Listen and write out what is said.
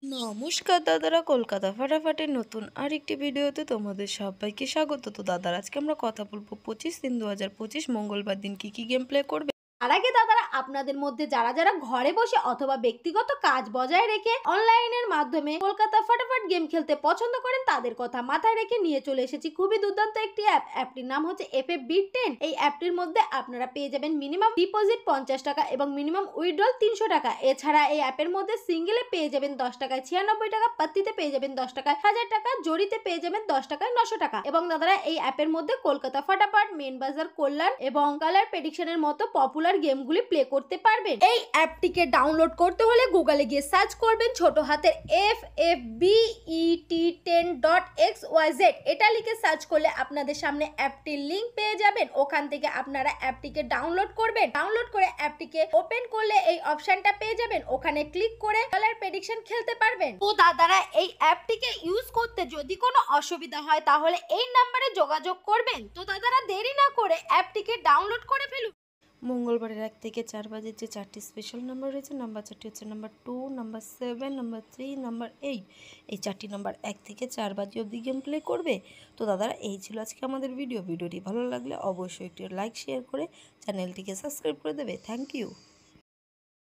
নমস্কার দাদারা, কলকাতা ফাটাফাটির নতুন আরেকটি ভিডিওতে তোমাদের সবাইকে স্বাগত। তো দাদারা, আজকে আমরা কথা বলবো 25/3/2025 মঙ্গলবার দিন কি কি গেম প্লে করবে। তার আগে দাদারা, আপনাদের মধ্যে যারা যারা ঘরে বসে অথবা ব্যক্তিগত কাজ বজায় রেখে অনলাইনের মাধ্যমে কলকাতা ফাটাফাট গেম খেলতে পছন্দ করেন, তাদের কথা মাথায় রেখে নিয়ে চলে এসেছি খুবই দুর্দান্ত একটি অ্যাপটির নাম হচ্ছে FF Beat 10। এই অ্যাপটির মধ্যে আপনারা পেয়ে যাবেন মিনিমাম ডিপোজিট 50 টাকা এবং মিনিমাম উইথড্রল 300 টাকা। এছাড়া এই অ্যাপের মধ্যে সিঙ্গেলে পেয়ে যাবেন 10 টাকায় 96 টাকা, পাত্তিতে পেয়ে যাবেন 10 টাকায় 1000 টাকা, জড়িতে পেয়ে যাবেন 10 টাকায় 900 টাকা। এবং দাদারা, এই অ্যাপের মধ্যে কলকাতা ফাটাফাট, মেন বাজার, কল্যাণ এবং কালার প্রেডিকশনের মতো পপুলার গেমগুলি প্লে করতে পারবেন। এই অ্যাপটিকে ডাউনলোড করতে হলে গুগলে গিয়ে সার্চ করবেন ছোট হাতের FFBET10.xyz। এটা লিখে সার্চ করলে আপনাদের সামনে অ্যাপটির লিংক পেয়ে যাবেন। ওখান থেকে আপনারা অ্যাপটিকে ডাউনলোড করবেন। ডাউনলোড করে অ্যাপটিকে ওপেন করলে এই অপশনটা পেয়ে যাবেন। ওখানে ক্লিক করে কালার প্রেডিকশন খেলতে পারবেন। তো দাদারা, এই অ্যাপটিকে ইউজ করতে যদি কোনো অসুবিধা হয় তাহলে এই নাম্বারে যোগাযোগ করবেন। তো দাদারা, দেরি না করে অ্যাপটিকে ডাউনলোড করে ফেলুন। মঙ্গলবারের 1 থেকে 4 বাজে যে 4টি স্পেশাল নাম্বার রয়েছে, নাম্বার 4টি হচ্ছে নাম্বার 2, নাম্বার 7, নাম্বার 3, নাম্বার 8। এই 4টি নাম্বার 1 থেকে 4 বাজে অবধি গেম প্লে করবে। তো দাদারা, এই ছিল আজকে আমাদের ভিডিওটি ভালো লাগলে অবশ্যই একটি লাইক শেয়ার করে চ্যানেলটিকে সাবস্ক্রাইব করে দেবে। Thank you.